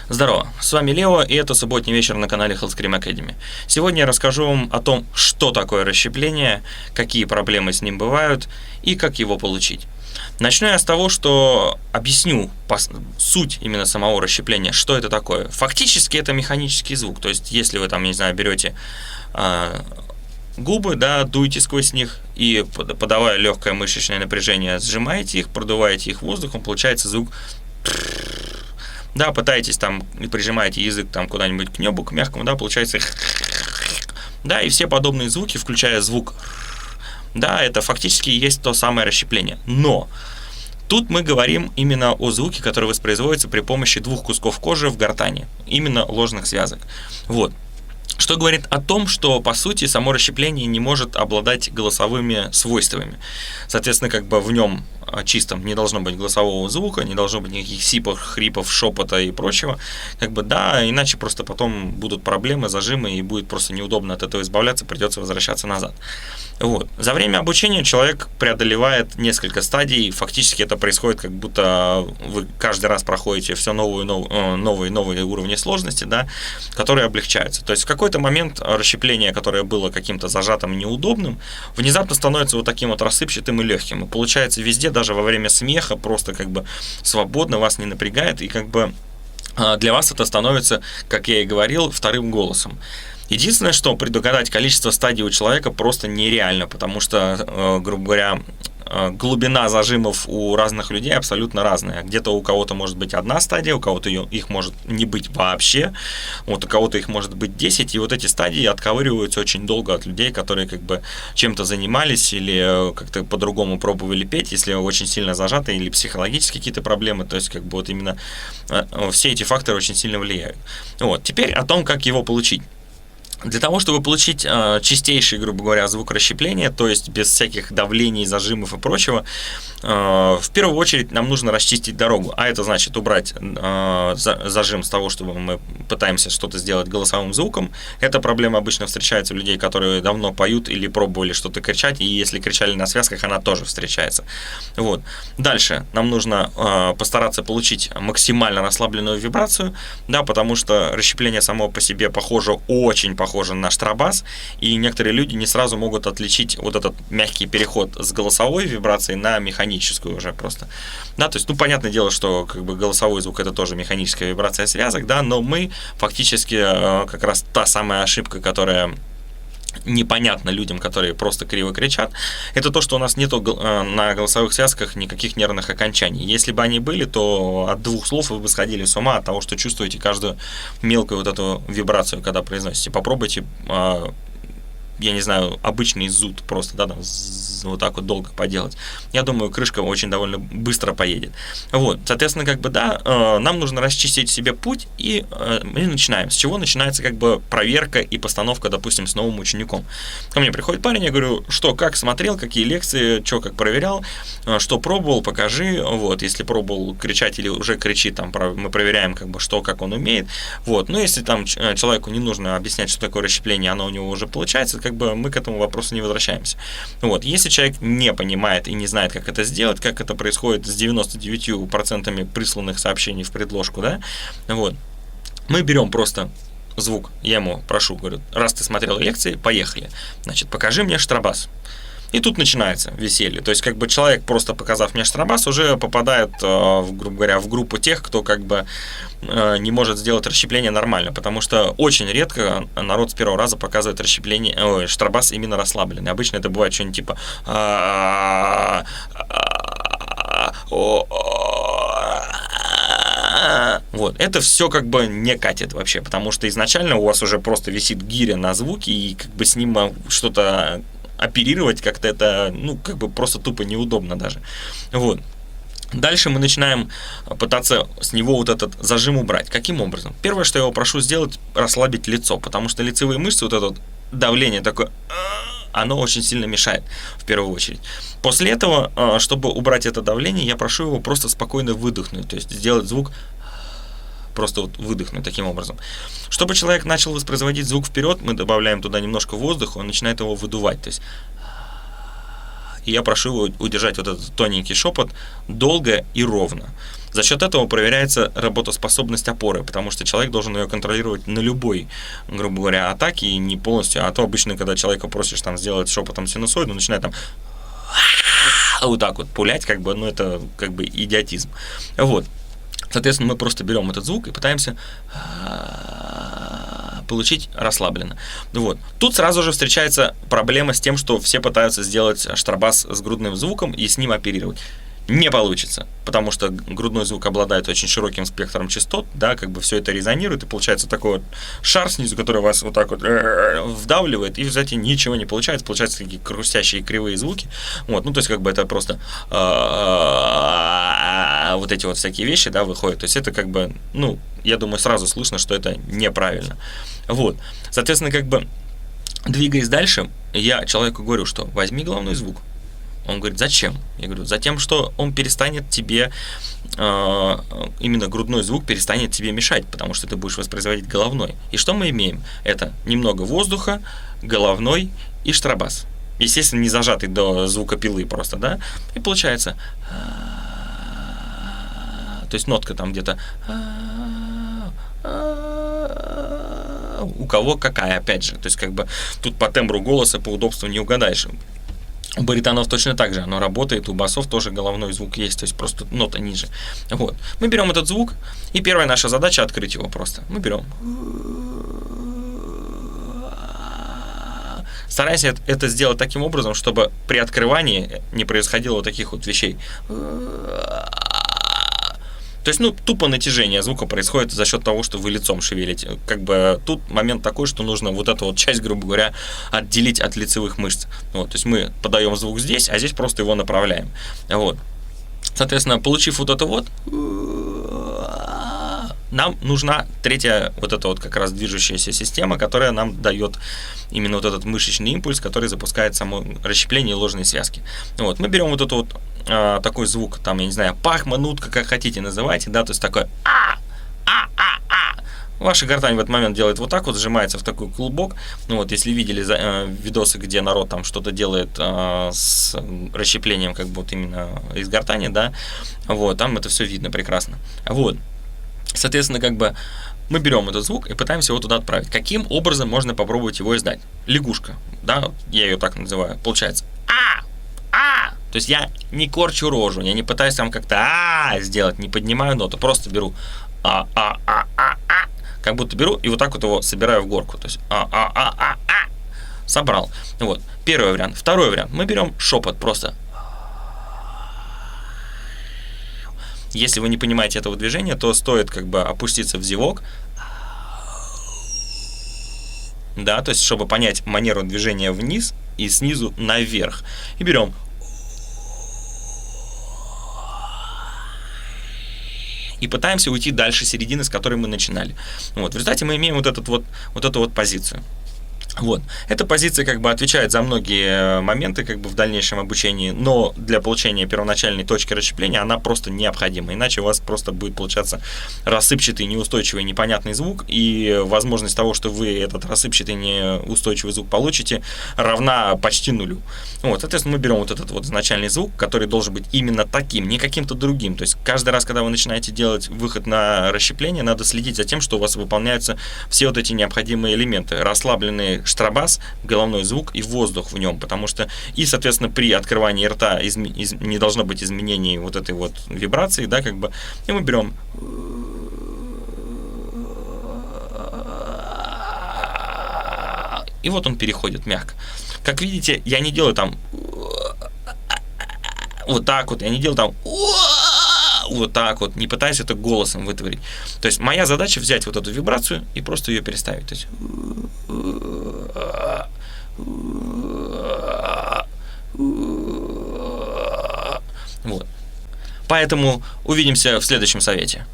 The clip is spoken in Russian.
Здорово, с вами Лео, и это субботний вечер на канале Health Cream Academy. Сегодня я расскажу вам о том, что такое расщепление, какие проблемы с ним бывают и как его получить. Начну я с того, что объясню суть именно самого расщепления, что это такое. Фактически это механический звук, то есть если вы там, не знаю, берете губы, да, дуете сквозь них и, подавая легкое мышечное напряжение, сжимаете их, продуваете их воздухом, получается звук. Да, пытаетесь там, прижимаете язык там куда-нибудь к небу, к мягкому, да, получается. Да, и все подобные звуки, включая звук, да, это фактически есть то самое расщепление. Но тут мы говорим именно о звуке, который воспроизводится при помощи двух кусков кожи в гортани, именно ложных связок. Вот. Что говорит о том, что, по сути, само расщепление не может обладать голосовыми свойствами. Соответственно, как бы в нем чистом не должно быть голосового звука, не должно быть никаких сипов, хрипов, шепота и прочего. Как бы, да, иначе просто потом будут проблемы, зажимы, и будет просто неудобно от этого избавляться, придется возвращаться назад. Вот. За время обучения человек преодолевает несколько стадий, фактически это происходит, как будто вы каждый раз проходите все новые уровни сложности, да, которые облегчаются. То есть в какой-то момент расщепление, которое было каким-то зажатым и неудобным, внезапно становится вот таким вот рассыпчатым и легким. И получается везде, даже во время смеха, просто как бы свободно, вас не напрягает, и как бы для вас это становится, как я и говорил, вторым голосом. Единственное, что предугадать количество стадий у человека просто нереально, потому что, грубо говоря, глубина зажимов у разных людей абсолютно разная. Где-то у кого-то может быть одна стадия, у кого-то их может не быть вообще, вот у кого-то их может быть 10, и вот эти стадии отковыриваются очень долго от людей, которые как бы чем-то занимались или как-то по-другому пробовали петь, если очень сильно зажаты, или психологические какие-то проблемы, то есть как бы вот именно все эти факторы очень сильно влияют. Вот. Теперь о том, как его получить. Для того, чтобы получить чистейший, грубо говоря, звук расщепления, то есть без всяких давлений, зажимов и прочего, в первую очередь нам нужно расчистить дорогу, а это значит убрать зажим с того, чтобы мы пытаемся что-то сделать голосовым звуком. Эта проблема обычно встречается у людей, которые давно поют или пробовали что-то кричать, и если кричали на связках, она тоже встречается. Вот. Дальше нам нужно постараться получить максимально расслабленную вибрацию, да, потому что расщепление само по себе очень похоже на контрабас, и некоторые люди не сразу могут отличить вот этот мягкий переход с голосовой вибрацией на механическую уже просто. Да, то есть, ну, понятное дело, что как бы голосовой звук это тоже механическая вибрация связок, да, но мы фактически как раз та самая ошибка, которая непонятно людям, которые просто криво кричат, это то, что у нас нету на голосовых связках никаких нервных окончаний. Если бы они были, то от двух слов вы бы сходили с ума от того, что чувствуете каждую мелкую вот эту вибрацию, когда произносите. Попробуйте, я не знаю, обычный зуд просто, да, там, вот так вот долго поделать. Я думаю, крышка очень довольно быстро поедет. Вот, соответственно, как бы, да, нам нужно расчистить себе путь, и мы начинаем. С чего начинается, как бы, проверка и постановка, допустим, с новым учеником. Ко мне приходит парень, я говорю, что, как смотрел, какие лекции, что, как проверял, что пробовал, покажи, вот, если пробовал кричать или уже кричит, там, мы проверяем, как бы, что, как он умеет, вот, но если там человеку не нужно объяснять, что такое расщепление, оно у него уже получается, как бы мы к этому вопросу не возвращаемся. Вот, если человек не понимает и не знает, как это сделать, как это происходит с 99% присланных сообщений в предложку, да, вот, мы берем просто звук, я ему прошу, говорю, раз ты смотрел лекции, поехали, значит, покажи мне контрабас. И тут начинается веселье. То есть, как бы человек, просто показав мне контрабас, уже попадает, грубо говоря, в группу тех, кто как бы не может сделать расщепление нормально, потому что очень редко народ с первого раза показывает контрабас именно расслабленный. Обычно это бывает что-нибудь типа вот, это все как бы не катит вообще, потому что изначально у вас уже просто висит гиря на звуке, и как бы с ним что-то оперировать как-то это, ну, как бы просто тупо неудобно даже. Вот. Дальше мы начинаем пытаться с него вот этот зажим убрать. Каким образом? Первое, что я его прошу сделать, расслабить лицо, потому что лицевые мышцы, вот это вот давление такое, оно очень сильно мешает, в первую очередь. После этого, чтобы убрать это давление, я прошу его просто спокойно выдохнуть, то есть сделать звук, просто вот выдохнуть таким образом. Чтобы человек начал воспроизводить звук вперед, мы добавляем туда немножко воздуха, он начинает его выдувать, то есть и я прошу его удержать вот этот тоненький шепот долго и ровно. За счет этого проверяется работоспособность опоры, потому что человек должен ее контролировать на любой, грубо говоря, атаке, и не полностью. А то обычно, когда человека просишь там сделать шепотом синусоиду, начинает там вот так вот пулять, как бы, ну, это как бы идиотизм. Вот. Соответственно, мы просто берем этот звук и пытаемся получить расслабленно. Вот. Тут сразу же встречается проблема с тем, что все пытаются сделать штрабас с грудным звуком и с ним оперировать. Не получится, потому что грудной звук обладает очень широким спектром частот, да, как бы все это резонирует, и получается такой вот шар снизу, который вас вот так вот вдавливает, и, кстати, ничего не получается, получаются такие хрустящие кривые звуки, вот, ну, то есть, как бы это просто вот эти вот всякие вещи, да, выходят, то есть это как бы, ну, я думаю, сразу слышно, что это неправильно, вот, соответственно, как бы, двигаясь дальше, я человеку говорю, что возьми головной звук. Он говорит, зачем? Я говорю, затем, что он перестанет тебе, именно грудной звук перестанет тебе мешать, потому что ты будешь воспроизводить головной. И что мы имеем? Это немного воздуха, головной и штрабас. Естественно, не зажатый до звука пилы просто, да? И получается, то есть нотка там где-то, у кого какая, опять же. То есть как бы тут по тембру голоса, по удобству не угадаешь. У баритонов точно так же, оно работает, у басов тоже головной звук есть, то есть просто нота ниже. Вот. Мы берем этот звук, и первая наша задача открыть его просто. Мы берем. Старайся это сделать таким образом, чтобы при открывании не происходило вот таких вот вещей. То есть, ну, тупо натяжение звука происходит за счет того, что вы лицом шевелите. Как бы тут момент такой, что нужно вот эту вот часть, грубо говоря, отделить от лицевых мышц. Вот, то есть мы подаем звук здесь, а здесь просто его направляем. Вот. Соответственно, получив вот это вот, нам нужна третья вот эта вот как раз движущаяся система, которая нам дает именно вот этот мышечный импульс, который запускает само расщепление ложной связки. Вот. Мы берем вот этот вот такой звук, там, я не знаю, пахма, нутка, как хотите называйте, да, то есть такой Ваша гортань в этот момент делает вот так вот, сжимается в такой клубок. Ну вот, если видели видосы, где народ там что-то делает с расщеплением, как бы вот именно из гортани, да, вот, там это все видно прекрасно. Вот, соответственно, как бы мы берем этот звук и пытаемся его туда отправить. Каким образом можно попробовать его издать? Лягушка, да, я ее так называю, получается. То есть я не корчу рожу, я не пытаюсь там как-то сделать, не поднимаю ноту, просто беру как будто беру и вот так вот его собираю в горку. То есть собрал. Вот. Первый вариант. Второй вариант. Мы берем шепот просто. Если вы не понимаете этого движения, то стоит как бы опуститься в зевок. Да, то есть чтобы понять манеру движения вниз и снизу наверх. И берем. И пытаемся уйти дальше середины, с которой мы начинали. Вот. В результате мы имеем вот эту вот позицию. Вот. Эта позиция как бы отвечает за многие моменты как бы в дальнейшем обучении, но для получения первоначальной точки расщепления она просто необходима, иначе у вас просто будет получаться рассыпчатый, неустойчивый, непонятный звук, и возможность того, что вы этот рассыпчатый, неустойчивый звук получите, равна почти нулю. Вот, соответственно, мы берем вот этот вот изначальный звук, который должен быть именно таким, не каким-то другим. То есть каждый раз, когда вы начинаете делать выход на расщепление, надо следить за тем, что у вас выполняются все вот эти необходимые элементы, расслабленные штрабас, головной звук и воздух в нем, потому что и, соответственно, при открывании рта не должно быть изменений вот этой вот вибрации, да, как бы, и мы берем и вот он переходит мягко. Как видите, я не делаю там вот так вот, я не делаю там вот так вот, не пытаюсь это голосом вытворить. То есть моя задача взять вот эту вибрацию и просто ее переставить. То есть вот. Поэтому увидимся в следующем совете.